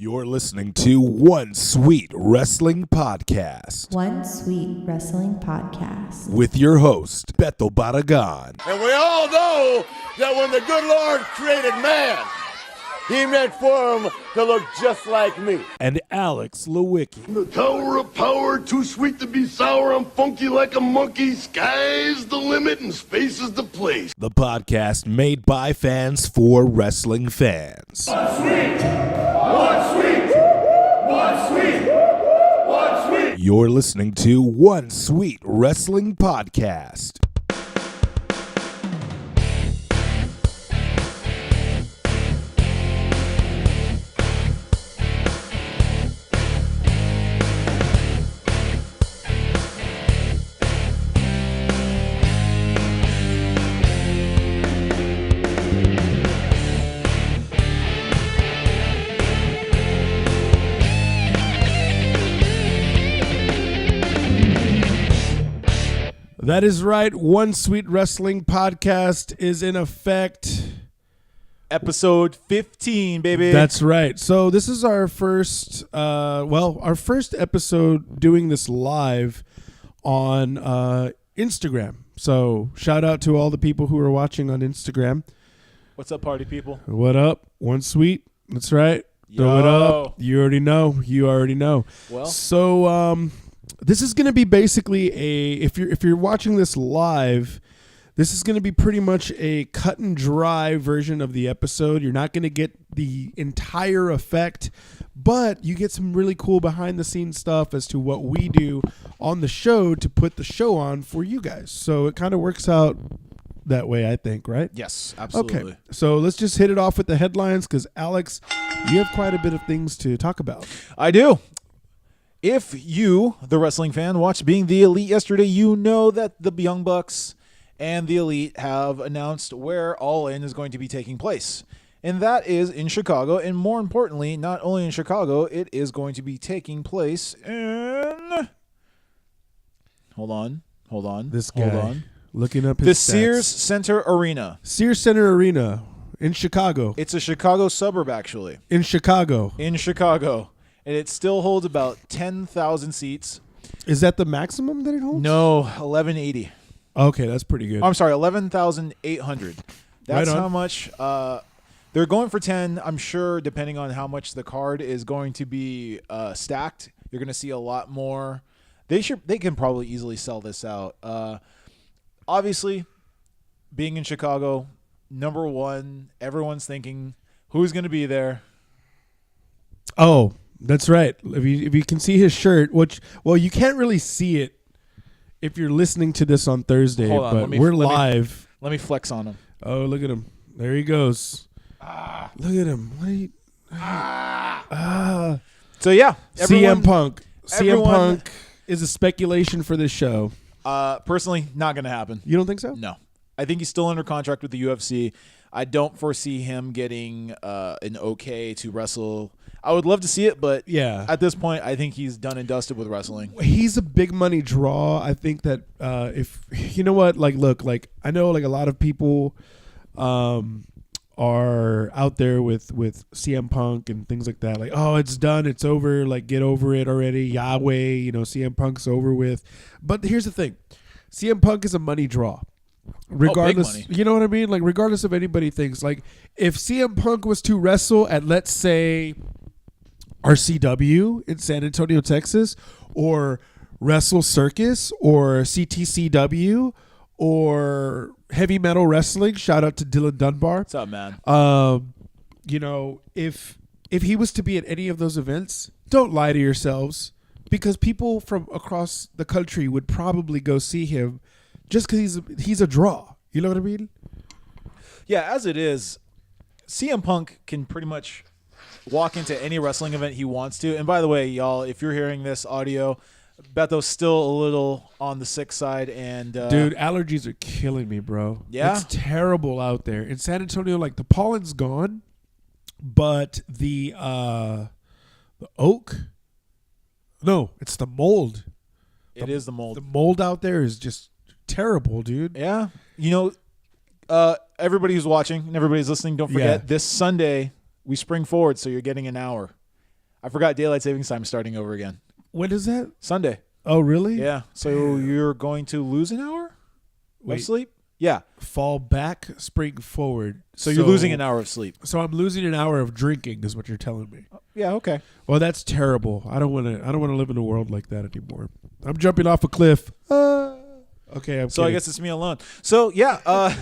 You're listening to One Sweet Wrestling Podcast. One Sweet Wrestling Podcast. With your host, Beto Barragan. And we all know that when the good Lord created man, he meant for him to look just like me. And Alex Lewicki. The tower of power, too sweet to be sour. I'm funky like a monkey. Sky's the limit and space is the place. The podcast made by fans for wrestling fans. One sweet, one sweet, one sweet, one sweet. You're listening to One Sweet Wrestling Podcast. That is right. One Sweet Wrestling Podcast is in effect. Episode 15, baby. That's right. So this is our first, our first episode doing this live on Instagram. So shout out to all the people who are watching on Instagram. What's up, party people? What up? One Sweet. That's right. Throw it up. You already know. Well, so this is going to be basically if you're watching this live, this is going to be pretty much a cut and dry version of the episode. You're not going to get the entire effect, but you get some really cool behind the scenes stuff as to what we do on the show to put the show on for you guys. So it kind of works out that way, I think, right? yes, absolutely. Okay, so let's just hit it off with the headlines because, Alex, you have quite a bit of things to talk about. I do. If you, the wrestling fan, watched Being the Elite yesterday, you know that the Young Bucks and the Elite have announced where All In is going to be taking place. And that is in Chicago. And more importantly, not only in Chicago, it is going to be taking place in... Hold on. This guy. Hold on. Looking up his The stats. Sears Center Arena. Sears Center Arena in Chicago. It's a Chicago suburb, actually. In Chicago. And it still holds about 10,000 seats. Is that the maximum that it holds? No, 1180. Okay, that's pretty good. I'm sorry, 11,800. That's Right on. how much they're going for 10. I'm sure depending on how much the card is going to be stacked, you're going to see a lot more. They can probably easily sell this out. Obviously, being in Chicago, number one, everyone's thinking who's going to be there. Oh, that's right. If you can see his shirt, you can't really see it if you're listening to this on Thursday, Hold on, but we're live. Let me flex on him. Oh, look at him. There he goes. Look at him. What are you... So, yeah. CM Punk. CM everyone- Punk is a speculation for this show. Personally, not going to happen. You don't think so? No. I think he's still under contract with the UFC. I don't foresee him getting an okay to wrestle. I would love to see it, but Yeah. at this point, I think he's done and dusted with wrestling. He's a big money draw. I think that if you know what, look, I know a lot of people are out there with CM Punk and things like that. Like, oh, it's done, it's over. Like, get over it already. Yahweh, CM Punk's over with. But here's the thing, CM Punk is a money draw. Regardless, money. you know what I mean? Like, regardless of anybody thinks, like, if CM Punk was to wrestle at, let's say, RCW in San Antonio, Texas, or Wrestle Circus, or CTCW, or Heavy Metal Wrestling, shout out to Dylan Dunbar. What's up, man? If he was to be at any of those events, don't lie to yourselves, because people from across the country would probably go see him just because he's a draw. You know what I mean? Yeah, as it is, CM Punk can pretty much walk into any wrestling event he wants to. And by the way, y'all, if you're hearing this audio, Beto's still a little on the sick side. And dude, allergies are killing me, bro. Yeah? It's terrible out there. In San Antonio, like, the pollen's gone, but the oak, no, it's the mold. It is the mold. The mold out there is just terrible, dude. Yeah. Everybody who's watching and everybody's listening, don't forget, this Sunday we spring forward, so you're getting an hour. I forgot daylight savings time starting over again. When is that? Sunday. Oh, really? Yeah. So you're going to lose an hour of sleep? Yeah. Fall back, spring forward. So you're losing an hour of sleep. So I'm losing an hour of drinking, is what you're telling me. Yeah. Okay. Well, that's terrible. I don't want to live in a world like that anymore. I'm jumping off a cliff. Okay. I'm So I kidding. guess it's me alone. So yeah.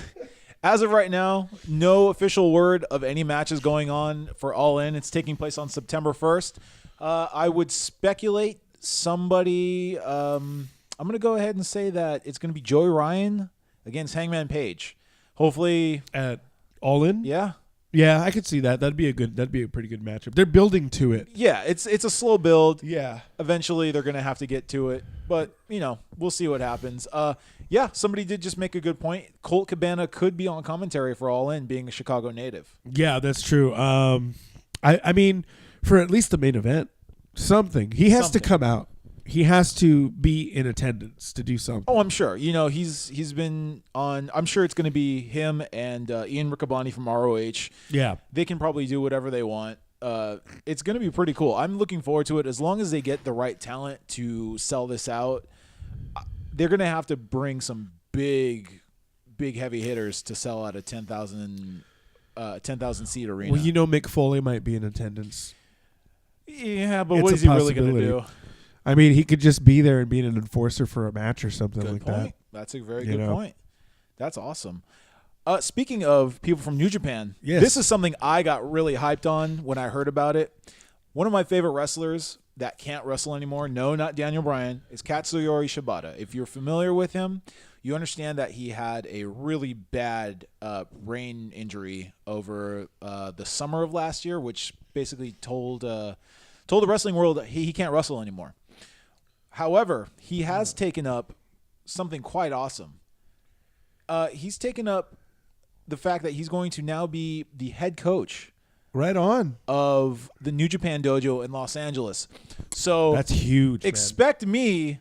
As of right now, no official word of any matches going on for All In. It's taking place on September 1st. I would speculate somebody. I'm going to go ahead and say that it's going to be Joey Ryan against Hangman Page. Hopefully At All In. Yeah. Yeah, I could see that. That'd be a pretty good matchup. They're building to it. Yeah, it's a slow build. Yeah. Eventually they're going to have to get to it, but we'll see what happens. Yeah, somebody did just make a good point. Colt Cabana could be on commentary for All In, being a Chicago native. Yeah, that's true. I mean, for at least the main event, something. He has to come out. He has to be in attendance to do something. Oh, I'm sure. He's been on. I'm sure it's going to be him and Ian Riccaboni from ROH. Yeah. They can probably do whatever they want. It's going to be pretty cool. I'm looking forward to it. As long as they get the right talent to sell this out, they're going to have to bring some big heavy hitters to sell out a 10,000 seat arena. Well, Mick Foley might be in attendance. Yeah, but It's what a is he really going to do? possibility. I mean, he could just be there and be an enforcer for a match or something Good like point. that. That's a very good point. That's awesome. Speaking of people from New Japan, Yes. This is something I got really hyped on when I heard about it. One of my favorite wrestlers that can't wrestle anymore, no, not Daniel Bryan, is Katsuyori Shibata. If you're familiar with him, you understand that he had a really bad brain injury over the summer of last year, which basically told the wrestling world that he can't wrestle anymore. However, he has taken up something quite awesome. He's taken up the fact that he's going to now be the head coach Right on. of the New Japan Dojo in Los Angeles. So That's huge. expect me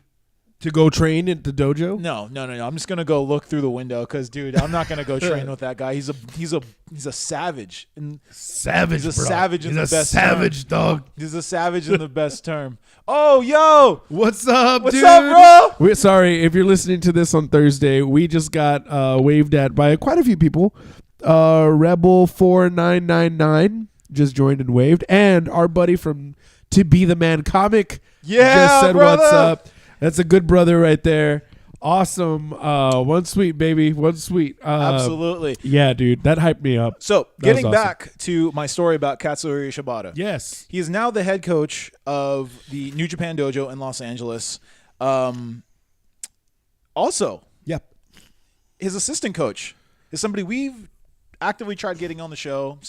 to go train at the dojo. No. I'm just gonna go look through the window because, dude, I'm not gonna go train with that guy. He's a savage. And Savage. he's a bro. savage in He's the a best savage term. dog. He's a savage in the best term. Oh, yo, What's up, what's dude? up, bro? We're sorry if you're listening to this on Thursday. We just got waved at by quite a few people. Rebel 4999 just joined and waved, and our buddy from To Be the Man Comic just said brother. what's up. That's a good brother right there. Awesome. One sweet, baby. One sweet. Absolutely. Yeah, dude. That hyped me up. So, That was getting awesome. back to my story about Katsuyori Shibata. Yes. He is now the head coach of the New Japan Dojo in Los Angeles. Also, Yep. his assistant coach is somebody we've actively tried getting on the show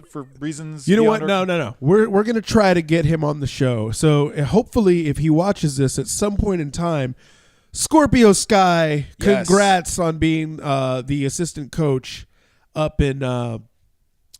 for reasons. You know what? beyond our- No. We're gonna try to get him on the show. So hopefully, if he watches this at some point in time, Scorpio Sky, Yes. congrats on being the assistant coach up in the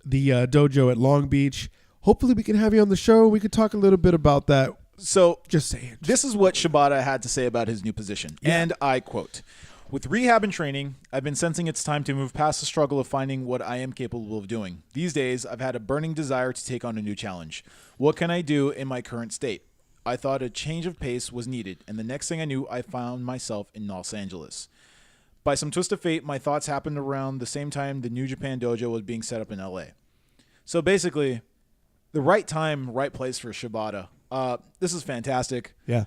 dojo at Long Beach. Hopefully, we can have you on the show. We could talk a little bit about that. So, Just saying. this is what Shibata had to say about his new position. Yeah. And I quote, "With rehab and training, I've been sensing it's time to move past the struggle of finding what I am capable of doing. These days, I've had a burning desire to take on a new challenge. What can I do in my current state? I thought a change of pace was needed, and the next thing I knew, I found myself in Los Angeles. By some twist of fate, my thoughts happened around the same time the New Japan Dojo was being set up in LA. So basically, the right time, right place for Shibata. This is fantastic. Yeah.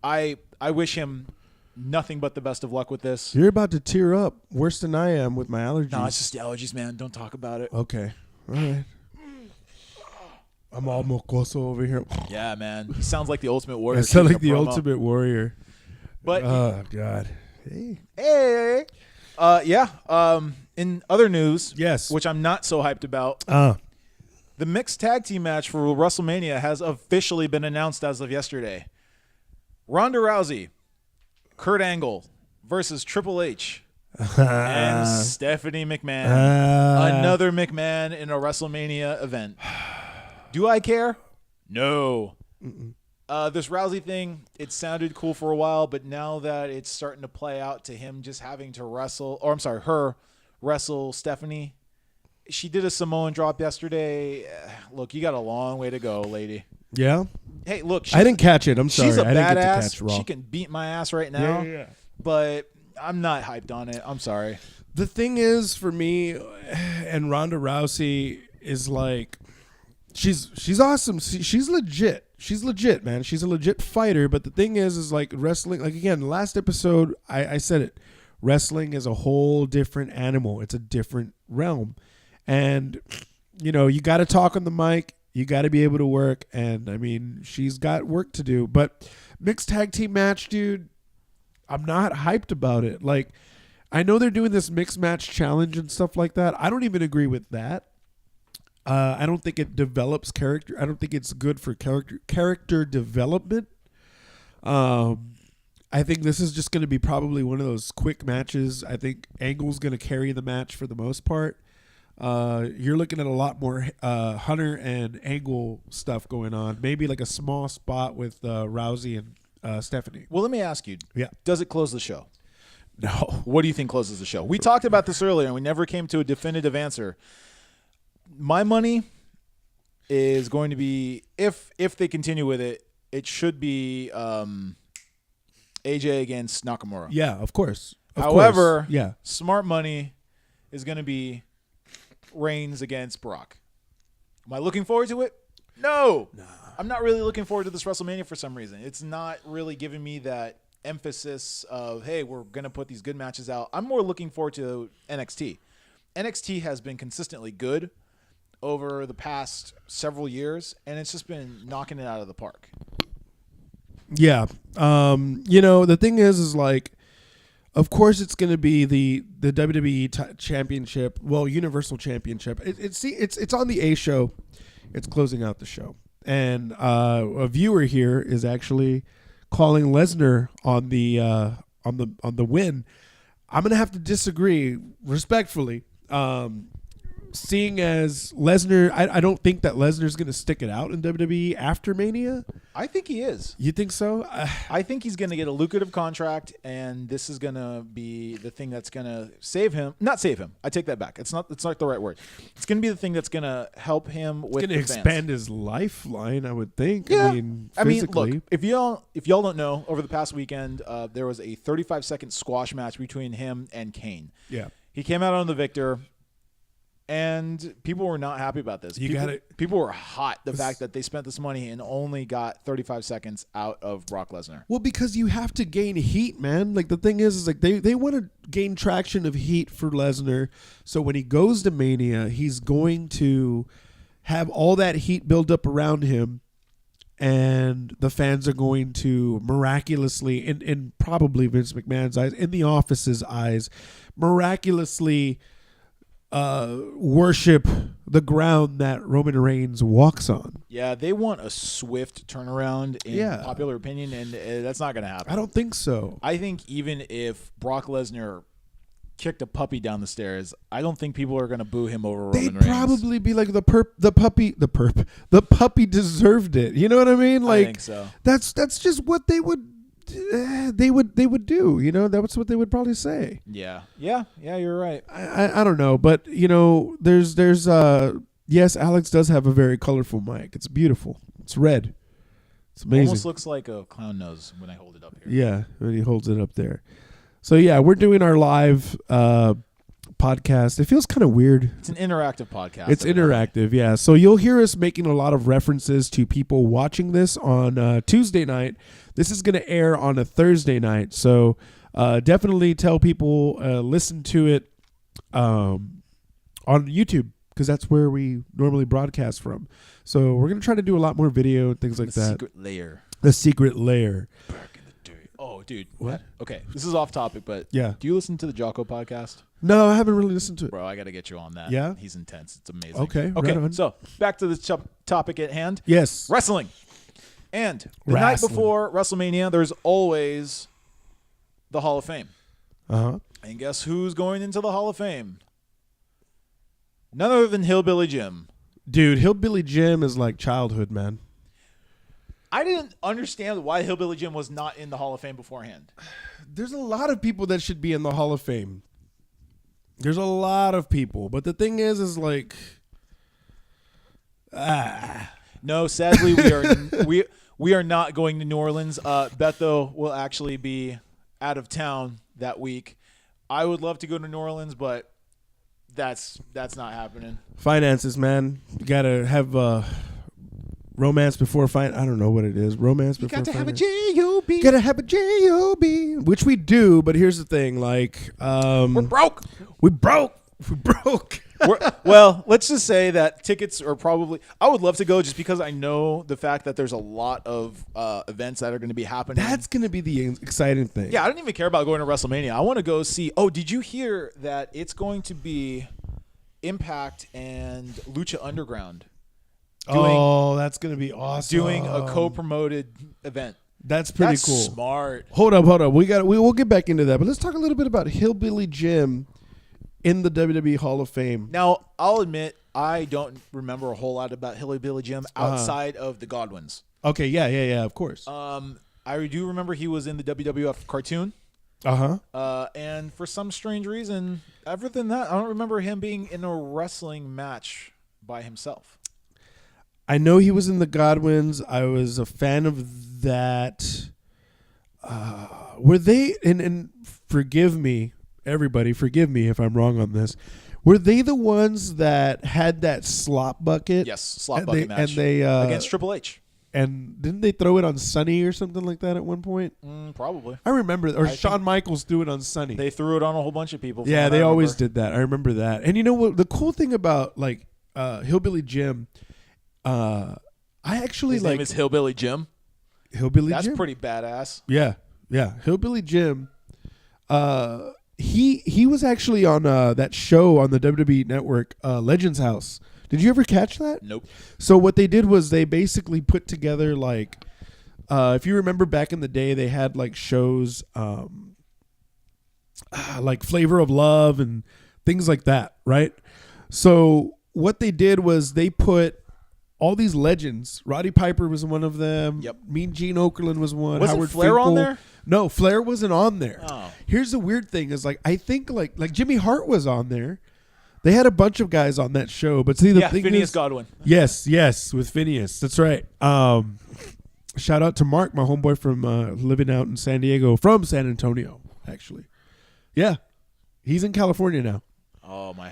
I wish him nothing but the best of luck with this. You're about to tear up worse than I am with my allergies. No, it's just the allergies, man. Don't talk about it. Okay. All right. I'm all mocoso over here. Yeah, man. He sounds like the Ultimate Warrior. I sound king like the of promo. Ultimate Warrior. But Oh, God. Hey. hey, in other news, Yes. which I'm not so hyped about, Uh, the mixed tag team match for WrestleMania has officially been announced as of yesterday. Ronda Rousey, Kurt Angle versus Triple H and Stephanie McMahon. Another McMahon in a WrestleMania event. Do I care? No. This Rousey thing, it sounded cool for a while, but now that it's starting to play out to him just having to her wrestle Stephanie, She did a Samoan drop yesterday. Look, you got a long way to go, lady. Yeah. Hey, look. I didn't catch it. I'm sorry. She's a I didn't get to badass. catch Raw. She can beat my ass right now. Yeah. But I'm not hyped on it. I'm sorry. The thing is, for me, and Ronda Rousey is like, she's awesome. She's legit. She's legit, man. She's a legit fighter. But the thing is like wrestling. Like again, last episode, I said it. Wrestling is a whole different animal. It's a different realm, and you got to talk on the mic. You got to be able to work. And I mean, she's got work to do. But mixed tag team match, dude. I'm not hyped about it. Like, I know they're doing this mixed match challenge and stuff like that. I don't even agree with that. I don't think it develops character. I don't think it's good for character development. I think this is just going to be probably one of those quick matches. I think Angle's going to carry the match for the most part. You're looking at a lot more Hunter and Angle stuff going on. Maybe like a small spot with Rousey and Stephanie. Well, let me ask you. Yeah. Does it close the show? No. What do you think closes the show? We talked about this earlier, and we never came to a definitive answer. My money is going to be, if they continue with it, it should be AJ against Nakamura. Yeah, of course. However, yeah, smart money is going to be Reigns against Brock. Am I looking forward to it? No. I'm not really looking forward to this WrestleMania for some reason. It's not really giving me that emphasis of, hey, we're going to put these good matches out. I'm more looking forward to NXT. NXT has been consistently good over the past several years, and it's just been knocking it out of the park. Yeah. The thing is like, of course it's going to be the WWE championship, Universal Championship. It's on the A show. It's closing out the show. And a viewer here is actually calling Lesnar on the win. I'm going to have to disagree respectfully. Seeing as Lesnar, I don't think that Lesnar's going to stick it out in WWE after Mania. I think he is. You think so? I think he's going to get a lucrative contract, and this is going to be the thing that's going to save him. Not save him. I take that back. It's not the right word. It's going to be the thing that's going to help him with going to expand his lifeline, I would think. Yeah. I mean, physically. Look, if y'all don't know, over the past weekend, there was a 35-second squash match between him and Kane. Yeah. He came out on the victor. And people were not happy about this. People were hot. The fact that they spent this money and only got 35 seconds out of Brock Lesnar. Well, because you have to gain heat, man. Like the thing is like they want to gain traction of heat for Lesnar. So when he goes to Mania, he's going to have all that heat build up around him, and the fans are going to miraculously, in probably Vince McMahon's eyes, in the Office's eyes, miraculously worship the ground that Roman Reigns walks on. Yeah, they want a swift turnaround in popular opinion, and that's not going to happen. I don't think so. I think even if Brock Lesnar kicked a puppy down the stairs, I don't think people are going to boo him over Roman Reigns. They'd probably be like the puppy deserved it. You know what I mean? Like, I think so. That's just what they would do. You know, that's what they would probably say. Yeah, you're right. I don't know, but there's yes, Alex does have a very colorful mic. It's beautiful. It's red. It's amazing. Almost looks like a clown nose when I hold it up here. Yeah, when he holds it up there. So yeah, we're doing our live podcast. It feels kind of weird. It's an interactive podcast. It's interactive, yeah. So you'll hear us making a lot of references to people watching this on Tuesday night. This is going to air on a Thursday night. So definitely tell people, listen to it on YouTube, because that's where we normally broadcast from. So we're going to try to do a lot more video and things like that. Secret layer. The secret layer. Oh, dude. What? Okay, this is off topic, but yeah. Do you listen to the Jocko podcast? No, I haven't really listened to it. Bro, I got to get you on that. Yeah? He's intense. It's amazing. Okay, right on. So back to the topic at hand. Yes. Wrestling. And the night before WrestleMania, there's always the Hall of Fame. Uh-huh. And guess who's going into the Hall of Fame? None other than Hillbilly Jim. Dude, Hillbilly Jim is like childhood, man. I didn't understand why Hillbilly Jim was not in the Hall of Fame beforehand. There's a lot of people that should be in the Hall of Fame. There's a lot of people, but the thing is like, No, sadly, we are not going to New Orleans. Betho will actually be out of town that week. I would love to go to New Orleans, but that's not happening. finances, man. You gotta have romance before I don't know what it is. Romance before finance. have a J-O-B. Gotta have a J-O-B, which we do. But here's the thing, like, We're broke. we broke. Well, let's just say that tickets are probably. I would love to go just because I know the fact that there's a lot of events that are going to be happening. That's gonna be the exciting thing. Yeah, I don't even care about going to WrestleMania. I want to go see. Oh, did you hear that it's going to be Impact and Lucha Underground That's gonna be awesome. doing a co-promoted event? That's pretty That's cool. smart. Hold up. We'll get back into that, but let's talk a little bit about Hillbilly Jim in the WWE Hall of Fame. Now, I'll admit I don't remember a whole lot about Hillbilly Jim outside of the Godwins. Okay, yeah, of course. I do remember he was in the WWF cartoon. And for some strange reason, other than that, I don't remember him being in a wrestling match by himself. I know he was in the Godwins. I was a fan of that. Were they, and forgive me, everybody, forgive me if I'm wrong on this. Were they the ones that had that slop bucket? Yes, slop bucket match. And they against Triple H. And didn't they throw it on Sunny or something like that at one point? Probably. I remember, or Shawn Michaels threw it on Sunny. They threw it on a whole bunch of people. Yeah, they always did that. I remember that. And you know what? The cool thing about like Hillbilly Jim, I actually His like name is Hillbilly Jim. Hillbilly That's Jim. pretty badass. Yeah. Hillbilly Jim. He was actually on that show on the WWE Network, Legends House. Did you ever catch that? Nope. So what they did was they basically put together like, if you remember back in the day, they had like shows like Flavor of Love and things like that, right? So what they did was they put all these legends. Roddy Piper was one of them. Yep. Mean Gene Okerlund was one. Wasn't Howard Flair on Finkel. there? No, Flair wasn't on there. Oh. Here's the weird thing is like I think like Jimmy Hart was on there. They had a bunch of guys on that show, but see the thing Phineas is, Godwin. Yes, with Phineas. That's right. Shout out to Mark, my homeboy from living out in San Diego, from San Antonio, actually. Yeah, he's in California now. Oh my!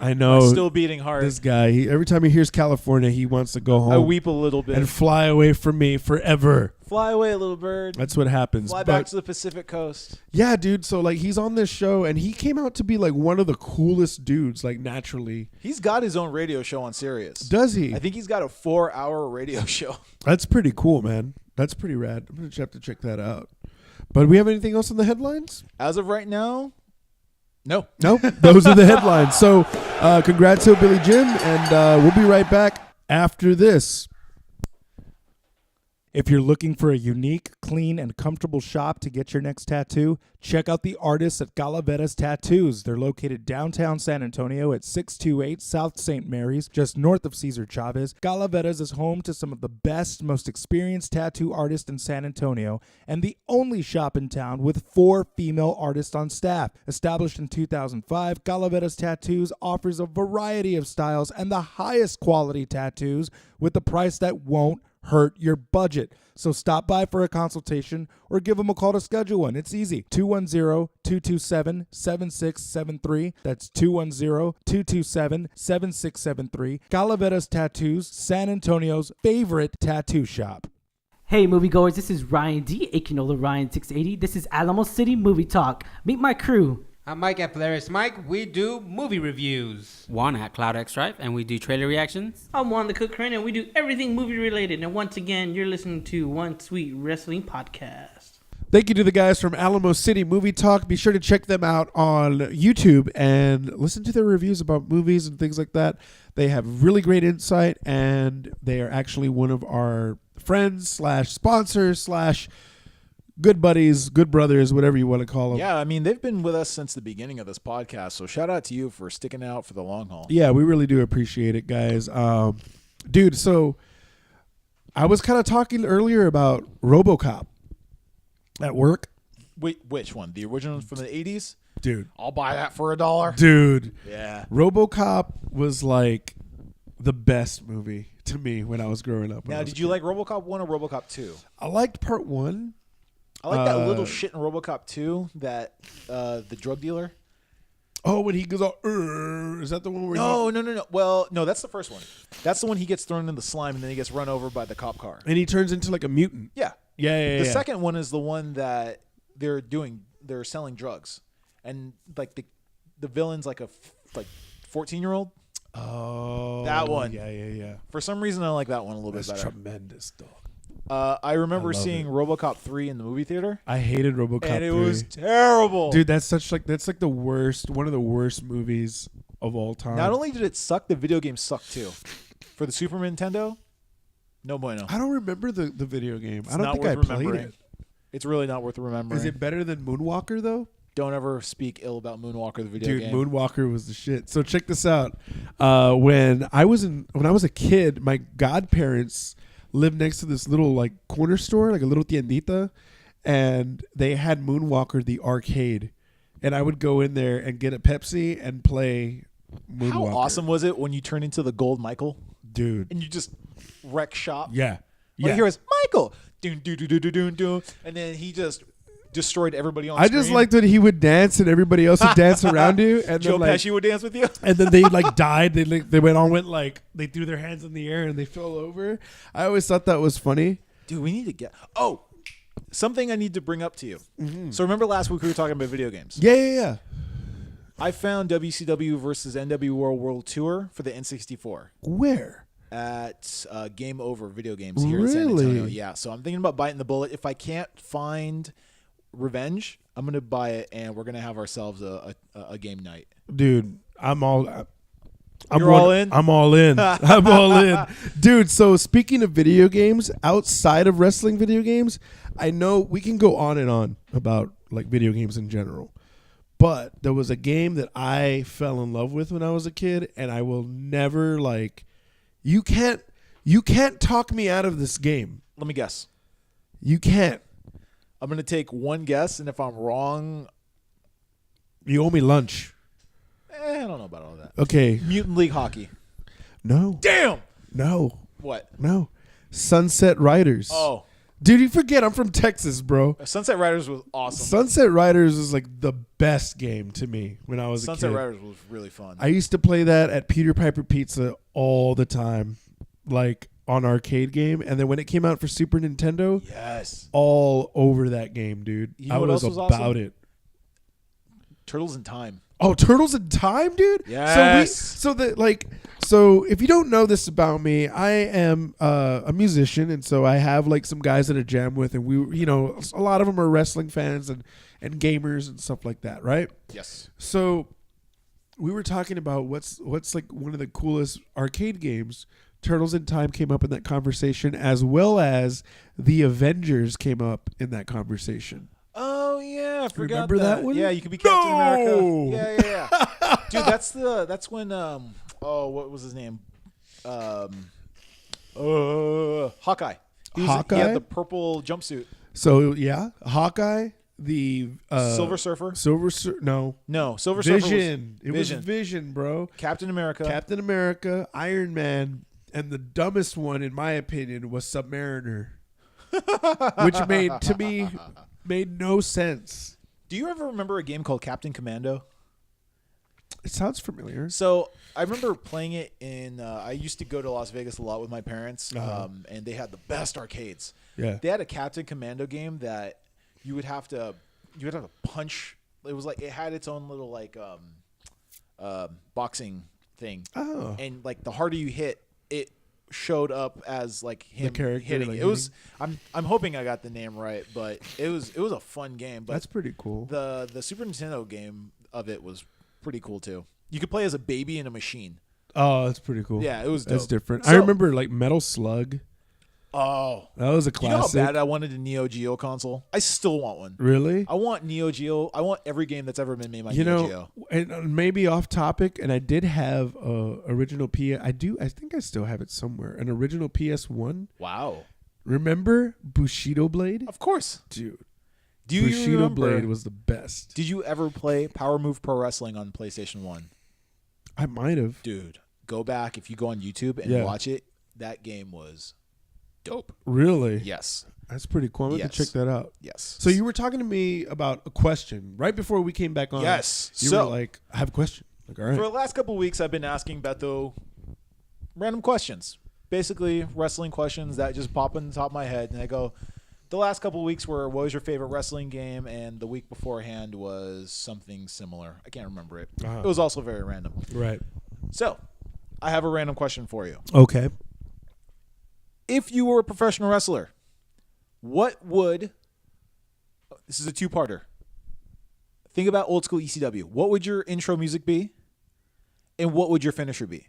I know. Still beating heart. This guy. Every time he hears California, he wants to go home. I weep a little bit. And fly away from me forever. Fly away, little bird. That's what happens. Fly back to the Pacific Coast. Yeah, dude. So like he's on this show, and he came out to be like one of the coolest dudes. Like naturally, He's got his own radio show on Sirius. does he? I think he's got a 4-hour radio show. That's pretty cool, man. That's pretty rad. I'm gonna have to check that out. But we have anything else in the headlines? As of right now, no. Nope. Those are the headlines. So congrats to Billy Jim, and we'll be right back after this. If you're looking for a unique, clean, and comfortable shop to get your next tattoo, check out the artists at Galaveras Tattoos. They're located downtown San Antonio at 628 South St. Mary's, just north of Cesar Chavez. Galaveras is home to some of the best, most experienced tattoo artists in San Antonio, and the only shop in town with 4 female artists on staff. Established in 2005, Galaveras Tattoos offers a variety of styles and the highest quality tattoos with a price that won't hurt your budget. So stop by for a consultation or give them a call to schedule one. It's easy. 210-227-7673. That's 210-227-7673. Calaveras Tattoos, San Antonio's favorite tattoo shop. Hey moviegoers, this is Ryan D, Akinola Ryan 680. This is Alamo City Movie Talk. Meet my crew. I'm Mike at Polaris Mike. We do movie reviews. Juan at Cloud X Drive, and we do trailer reactions. I'm Juan the Cook Crane, and we do everything movie related. And once again, you're listening to One Sweet Wrestling Podcast. Thank you to the guys from Alamo City Movie Talk. Be sure to check them out on YouTube and listen to their reviews about movies and things like that. They have really great insight, and they are actually one of our friends / sponsors / good buddies, good brothers, whatever you want to call them. Yeah, I mean, they've been with us since the beginning of this podcast, so shout out to you for sticking out for the long haul. Yeah, we really do appreciate it, guys. Dude, so I was kind of talking earlier about RoboCop at work. Wait, which one? The original from the 80s? Dude. I'll buy that for $1. Dude. Yeah. RoboCop was like the best movie to me when I was growing up. Now, did you like RoboCop 1 or RoboCop 2? I liked part 1. I like that little shit in RoboCop 2, that the drug dealer. Oh, when he goes all, is that the one where No. Well, no, that's the first one. That's the one he gets thrown in the slime and then he gets run over by the cop car. And he turns into like a mutant. Yeah. Yeah. The second one is the one that they're selling drugs. And like the villain's like a 14-year-old. Oh. That one. Yeah. For some reason, I like that one a little bit better. Tremendous, dog. I remember seeing RoboCop 3 in the movie theater. I hated RoboCop 3. And it was terrible. Dude, that's like the worst, one of the worst movies of all time. Not only did it suck, the video game sucked too. For the Super Nintendo, no bueno. I don't remember the video game. I don't not think I worth played remembering. it. It's really not worth remembering. Is it better than Moonwalker though? Don't ever speak ill about Moonwalker, the video Dude, game. Moonwalker was the shit. So check this out. When I was a kid, my godparents lived next to this little like corner store, like a little tiendita, and they had Moonwalker the arcade, and I would go in there and get a Pepsi and play Moonwalker. How awesome was it when you turn into the Gold Michael, dude? And you just wreck shop. Yeah, All yeah. you hear is Michael, doon, doon, doon, doon, doon, doon, and then he just destroyed everybody on I screen. just liked when he would dance and everybody else would dance around you, and Joe then, like, Pesci would dance with you, and then they like died. They they threw their hands in the air and they fell over. I always thought that was funny. Dude, we need to get something I need to bring up to you. Mm-hmm. So remember last week we were talking about video games. Yeah. I found WCW versus NWO World Tour for the N64. Where? At Game Over Video Games here in San Antonio. Yeah, so I'm thinking about biting the bullet. If I can't find Revenge, I'm gonna buy it, and we're gonna have ourselves a game night. Dude, I'm all in. I'm all in. I'm all in. Dude, so speaking of video games, outside of wrestling video games, I know we can go on and on about like video games in general. But there was a game that I fell in love with when I was a kid, and I will never you can't talk me out of this game. Let me guess. You can't. I'm going to take one guess, and if I'm wrong, you owe me lunch. I don't know about all that. Okay. Mutant League Hockey. No. Damn. No. What? No. Sunset Riders. Oh. Dude, you forget I'm from Texas, bro. Sunset Riders was awesome. Sunset Riders was like the best game to me when I was a kid. Sunset Riders was really fun. I used to play that at Peter Piper Pizza all the time, like on arcade game. And then when it came out for Super Nintendo, yes, all over that game, dude. You know I what was else was about awesome? it. Turtles in Time. Oh, Turtles in Time, dude. Yes. So if you don't know this about me, I am a musician, and so I have like some guys that I jam with, and a lot of them are wrestling fans and gamers and stuff like that, right? Yes. So we were talking about what's like one of the coolest arcade games. Turtles in Time came up in that conversation, as well as the Avengers came up in that conversation. Oh yeah, I forgot Remember that one? Yeah, you could be Captain America. Yeah. Dude, that's when what was his name? Hawkeye. He had the purple jumpsuit. So yeah, Hawkeye, the Silver Surfer. Silver Surfer. Vision. It was Vision, bro. Captain America, Iron Man, and the dumbest one, in my opinion, was Submariner, which made no sense. Do you ever remember a game called Captain Commando? It sounds familiar. So I remember playing it in. I used to go to Las Vegas a lot with my parents, and they had the best arcades. Yeah, they had a Captain Commando game that you would have to punch. It was like it had its own little like boxing thing. Oh, and like the harder you hit, it showed up as like him hitting. Like it was. I'm hoping I got the name right, but it was a fun game. But that's pretty cool. The Super Nintendo game of it was pretty cool too. You could play as a baby in a machine. Oh, that's pretty cool. Yeah, it was dope. That's different. So, I remember like Metal Slug. Oh, that was a classic. You know how bad I wanted a Neo Geo console? I still want one. Really? I want Neo Geo. I want every game that's ever been made by Neo Geo. And maybe off topic, and I did have original I think I still have it somewhere. An original PS1. Wow. Remember Bushido Blade? Of course. Dude. Do you Bushido remember? Blade was the best. Did you ever play Power Move Pro Wrestling on PlayStation 1? I might have. Dude, go back if you go on YouTube and watch it. That game was dope. Really? Yes. That's pretty cool. I'm going to check that out. Yes. So you were talking to me about a question right before we came back on. Yes. You So- were like, I have a question. Like, all right. For the last couple of weeks, I've been asking Beto random questions. Basically, wrestling questions that just pop in the top of my head. And I go, the last couple of weeks were, what was your favorite wrestling game? And the week beforehand was something similar. I can't remember it. It was also very random. Right. So, I have a random question for you. Okay. If you were a professional wrestler, what would... This is a two-parter. Think about old school ECW. What would your intro music be? And what would your finisher be?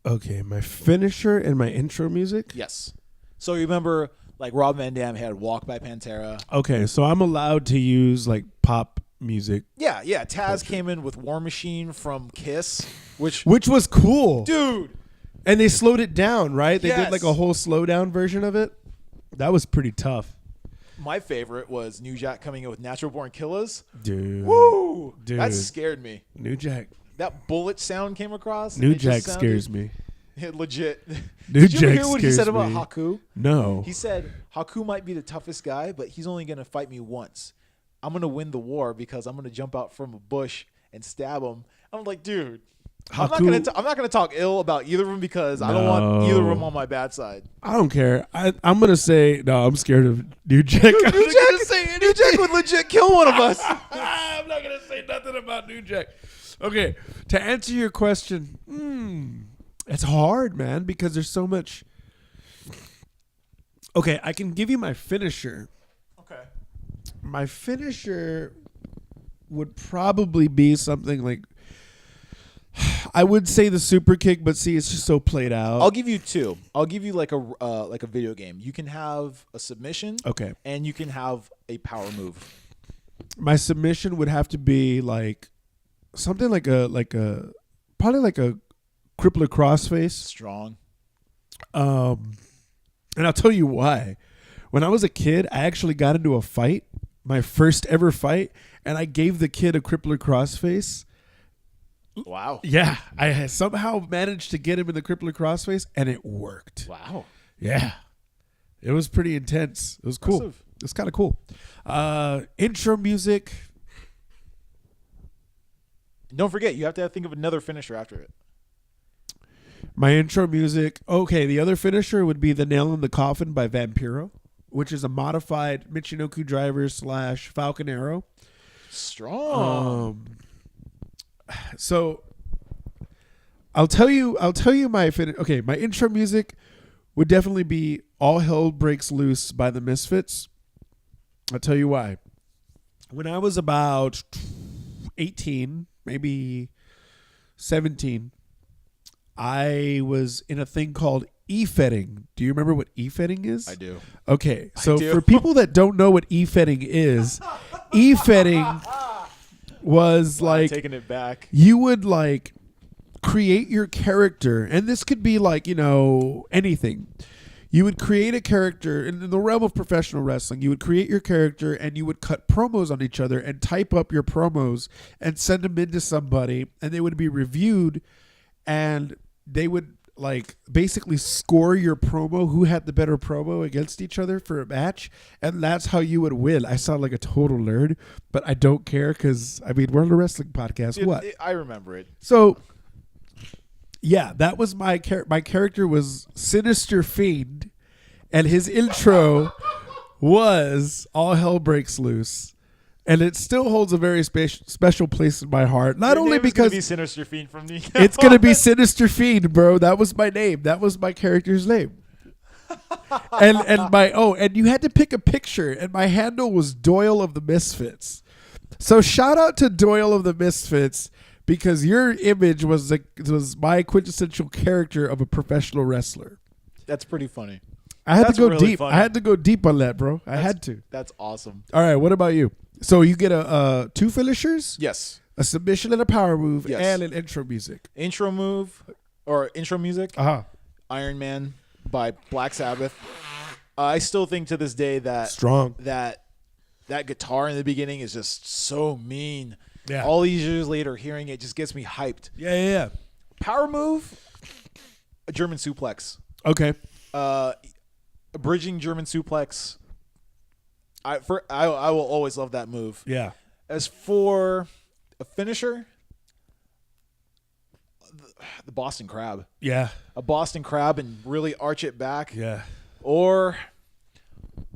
Okay, my finisher and my intro music? Yes. So you remember, like, Rob Van Dam had Walk by Pantera. Okay, so I'm allowed to use, like, pop music. Yeah. Taz came in with War Machine from Kiss, which was cool. dude. And they slowed it down, right? They did, Yes. like, a whole slowdown version of it. That was pretty tough. My favorite was New Jack coming in with Natural Born Killers. Dude. Woo! Dude. That scared me. New Jack. That bullet sound came across. New it just Jack sounded- scares me. Legit. New Did you ever Jack hear what he scares said about me. Haku? No. He said, Haku might be the toughest guy, but he's only going to fight me once. I'm going to win the war because I'm going to jump out from a bush and stab him. I'm like, dude, I'm not going to talk ill about either of them because I don't want either of them on my bad side. I don't care. I'm going to say, no, I'm scared of New Jack. New Jack would legit kill one of us. I'm not going to say nothing about New Jack. Okay, to answer your question, it's hard, man, because there's so much. Okay, I can give you my finisher. Okay. My finisher would probably be something like, I would say the super kick, but see, it's just so played out. I'll give you two. I'll give you like a video game. You can have a submission. Okay. And you can have a power move. My submission would have to be like something like a probably like a crippler crossface. Strong. And I'll tell you why. When I was a kid, I actually got into a fight, my first ever fight, and I gave the kid a crippler crossface. Wow. Yeah, I somehow managed to get him in the crippler crossface, and it worked. Wow. Yeah, it was pretty intense. It was cool. Impressive. It was kind of cool. Intro music. Don't forget, you have to think of another finisher after it. My intro music. Okay, the other finisher would be the Nail in the Coffin by Vampiro, which is a modified Michinoku driver / Falcon Arrow. Strong. So I'll tell you my okay, my intro music would definitely be All Hell Breaks Loose by the Misfits. I'll tell you why. When I was about 18, maybe 17, I was in a thing called e-fetting. Do you remember what e-fetting is? I do. Okay, so I do. for people that don't know what e-fetting is, e-fetting was like taking it back. you would like create your character, and this could be like, anything. You would create a character in the realm of professional wrestling. You would create your character and you would cut promos on each other and type up your promos and send them into somebody, and they would be reviewed, and they would like basically score your promo, who had the better promo against each other for a match, and that's how you would win. I sound like a total nerd, but I don't care because we're on a wrestling podcast. Dude, what? I remember it. So, yeah, that was my character was Sinister Fiend, and his intro was All Hell Breaks Loose. And it still holds a very special place in my heart. Not Your only name is because gonna be Sinister Fiend from the it's going to be Sinister Fiend, bro. That was my name. That was my character's name. And you had to pick a picture, and my handle was Doyle of the Misfits. So shout out to Doyle of the Misfits, because your image was my quintessential character of a professional wrestler. That's pretty funny. I had That's to go really deep. funny. I had to go deep on that, bro. I had to. That's awesome. All right, what about you? So you get a two finishers, Yes. a submission and a power move, Yes. and an intro music. Intro move or intro music. Uh-huh. Iron Man by Black Sabbath. I still think to this day that Strong. that guitar in the beginning is just so mean. Yeah. All these years later, hearing it just gets me hyped. Yeah. Power move, a German suplex. Okay. A bridging German suplex. I will always love that move. Yeah. As for a finisher, the Boston Crab. Yeah. A Boston Crab and really arch it back. Yeah. Or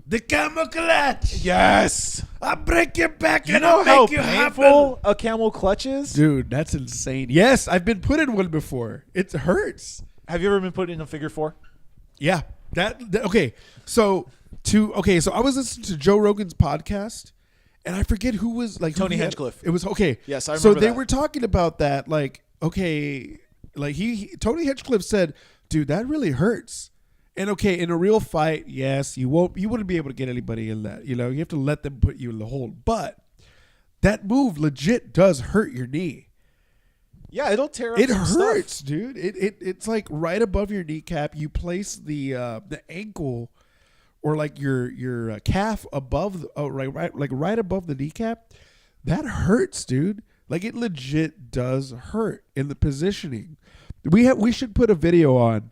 the camel clutch. yes, I'll break your back you and know I'll how make you painful happen. a camel clutch is. Dude, that's insane. Yes, I've been put in one before. It hurts. Have you ever been put in a figure four? Yeah. Okay. So I was listening to Joe Rogan's podcast, and I forget who was like Tony who he had- Hinchcliffe. It was okay. Yes, I So remember they that. were talking about that, like, okay, like Tony Hinchcliffe said, dude, that really hurts. And okay, in a real fight, yes, you wouldn't be able to get anybody in that. You have to let them put you in the hold. But that move legit does hurt your knee. Yeah, it'll tear up. It some hurts, stuff. dude. It's like right above your kneecap. You place the ankle or like your calf above, right above the kneecap. That hurts, dude. Like it legit does hurt in the positioning. We should put a video on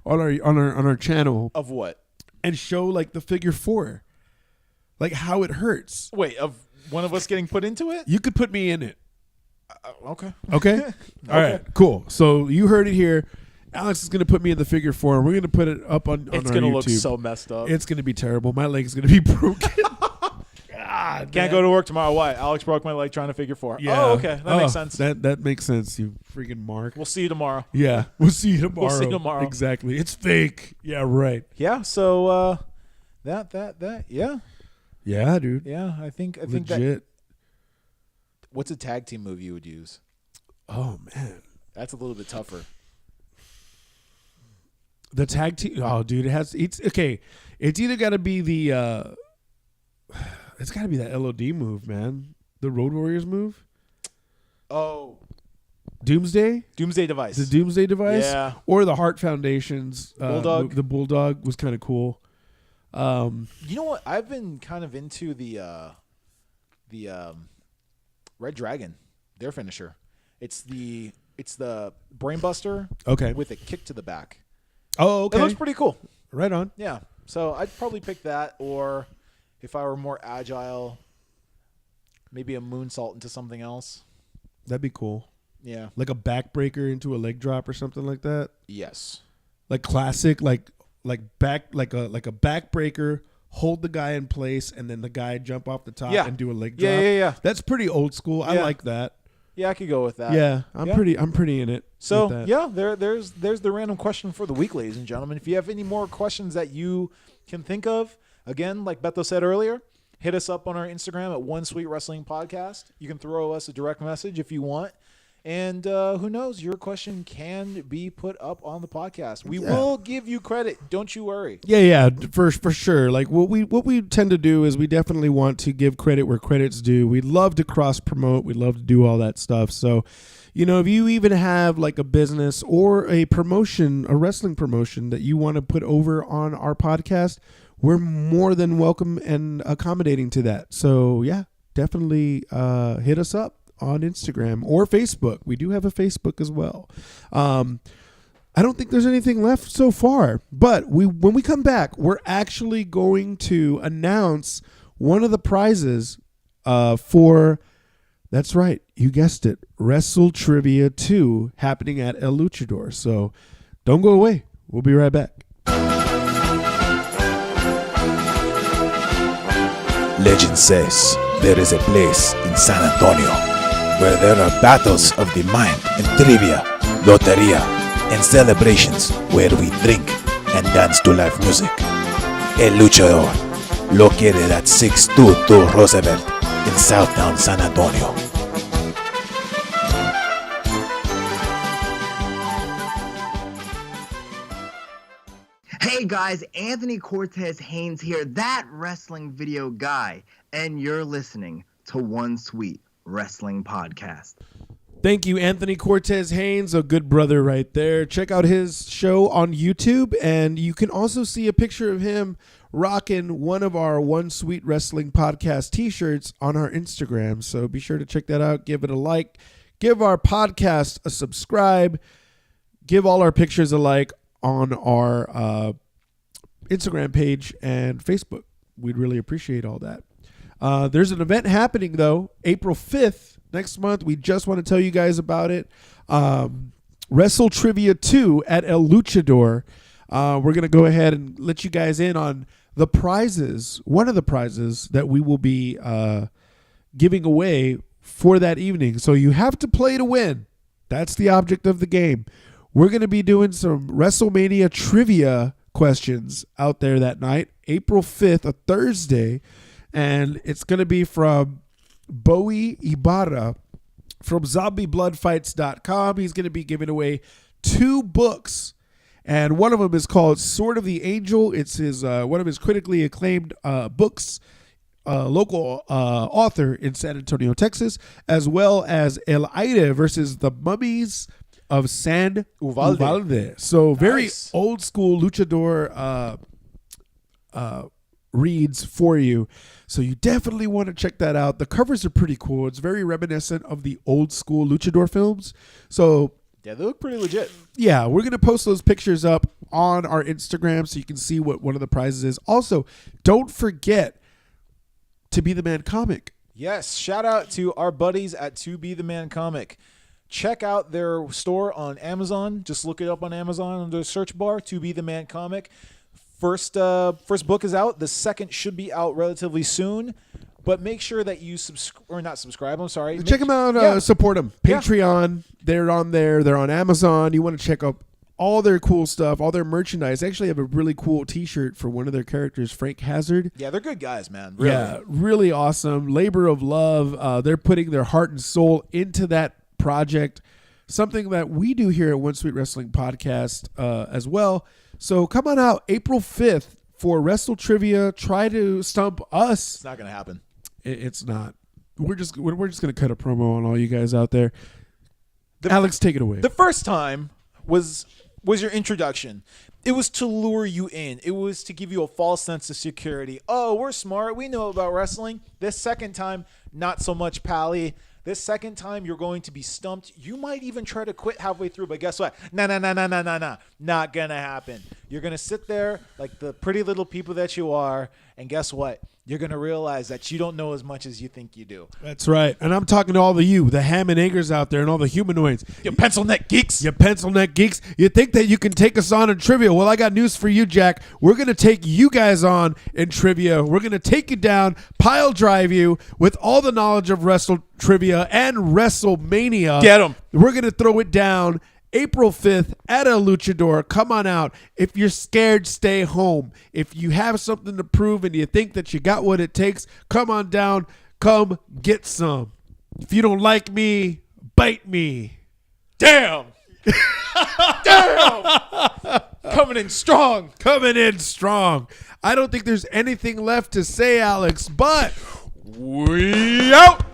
our channel Of what? and show like the figure four, like how it hurts. Wait, of one of us getting put into it? You could put me in it. Okay. Okay. All right. Cool. So you heard it here. Alex is going to put me in the figure four. We're going to put it up on It's our gonna YouTube. look so messed up. It's going to be terrible. My leg's going to be broken. God, Can't go to work tomorrow. Why? Alex broke my leg trying to figure four. Yeah. Oh, okay. That makes sense. That makes sense. You freaking Mark. We'll see you tomorrow. Yeah. We'll see you tomorrow. We'll see you tomorrow. Exactly. It's fake. Yeah. Right. Yeah. So that yeah. Yeah, dude. Yeah. I think that. Legit. What's a tag team move you would use? Oh man. That's a little bit tougher. The tag team. Oh, dude. It's okay. It's either got to be the. It's got to be that LOD move, man. The Road Warriors move. Oh, Doomsday Device. The Doomsday Device. Yeah. Or the Heart Foundation's Bulldog. The Bulldog was kind of cool. You know what? I've been kind of into the Red Dragon, their finisher. It's the Brainbuster. Okay. With a kick to the back. Oh, okay. It looks pretty cool. Right on. Yeah. So I'd probably pick that, or if I were more agile, maybe a moonsault into something else. That'd be cool. Yeah. Like a backbreaker into a leg drop or something like that. Yes. Like classic, like a backbreaker, hold the guy in place, and then the guy jump off the top and do a leg drop. Yeah. That's pretty old school. I like that. Yeah, I could go with that. Yeah, I'm pretty in it. So with that. yeah, there's the random question for the week, ladies and gentlemen. If you have any more questions that you can think of, again, like Beto said earlier, hit us up on our Instagram at One Sweet Wrestling Podcast. You can throw us a direct message if you want. And who knows, your question can be put up on the podcast. We will give you credit. Don't you worry. Yeah, for sure. Like what we tend to do is we definitely want to give credit where credit's due. We love to cross promote. We love to do all that stuff. So, if you even have like a business or a promotion, a wrestling promotion that you want to put over on our podcast, we're more than welcome and accommodating to that. So yeah, definitely hit us up on Instagram or Facebook. We do have a Facebook as well. I don't think there's anything left so far, but when we come back, we're actually going to announce one of the prizes for, that's right, you guessed it, Wrestle Trivia 2 happening at El Luchador. So don't go away. We'll be right back. Legend says there is a place in San Antonio where there are battles of the mind and trivia, loteria, and celebrations where we drink and dance to live music. El Luchador, located at 622 Roosevelt in Southtown San Antonio. Hey guys, Anthony Cortez Haynes here, that wrestling video guy, and you're listening to One Sweet Wrestling Podcast. Thank you, Anthony Cortez Haynes, a good brother right there. Check out his show on YouTube, and you can also see a picture of him rocking one of our One Sweet Wrestling Podcast t-shirts on our Instagram. So be sure to check that out. Give it a like. Give our podcast a subscribe. Give all our pictures a like on our Instagram page and Facebook. We'd really appreciate all that. There's an event happening, though, April 5th. Next month, we just want to tell you guys about it. Wrestle Trivia 2 at El Luchador. We're going to go ahead and let you guys in on the prizes, one of the prizes that we will be giving away for that evening. So you have to play to win. That's the object of the game. We're going to be doing some WrestleMania trivia questions out there that night, April 5th, a Thursday. And it's going to be from Bowie Ibarra from ZombieBloodFights.com. He's going to be giving away 2 books, and one of them is called Sword of the Angel. It's his one of his critically acclaimed books, local author in San Antonio, Texas, as well as El Aire versus the Mummies of San Uvalde. So very old school luchador reads for you. So you definitely want to check that out. The covers are pretty cool. It's very reminiscent of the old school luchador films. So yeah, they look pretty legit. Yeah, we're going to post those pictures up on our Instagram so you can see what one of the prizes is. Also, don't forget To Be the Man Comic. Yes, shout out to our buddies at To Be the Man Comic. Check out their store on Amazon. Just look it up on Amazon under the search bar, To Be the Man Comic. First book is out. The second should be out relatively soon. But make sure that you subscribe. I'm sorry. Check them out. Support them. Patreon. Yeah. They're on there. They're on Amazon. You want to check out all their cool stuff, all their merchandise. They actually have a really cool T-shirt for one of their characters, Frank Hazard. Yeah, they're good guys, man. Really. Yeah, really awesome. Labor of love. They're putting their heart and soul into that project. Something that we do here at One Sweet Wrestling Podcast as well. So come on out April 5th for Wrestle Trivia. Try to stump us. It's not going to happen. It's not. We're just going to cut a promo on all you guys out there. Alex, take it away. The first time was your introduction. It was to lure you in. It was to give you a false sense of security. Oh, we're smart. We know about wrestling. This second time, not so much, Pally. This second time, you're going to be stumped. You might even try to quit halfway through, but guess what? Nah. Not going to happen. You're going to sit there like the pretty little people that you are, and guess what? You're going to realize that you don't know as much as you think you do. That's right. And I'm talking to all of you, the ham and eggers out there and all the humanoids. You pencil neck geeks. You pencil neck geeks. You think that you can take us on in trivia. Well, I got news for you, Jack. We're going to take you guys on in trivia. We're going to take you down, pile drive you with all the knowledge of Wrestle Trivia and WrestleMania. Get them. We're going to throw it down April 5th at El Luchador. Come on out. If you're scared, stay home. If you have something to prove and you think that you got what it takes, come on down. Come get some. If you don't like me, bite me. Damn. Damn. Coming in strong. Coming in strong. I don't think there's anything left to say, Alex, but we out.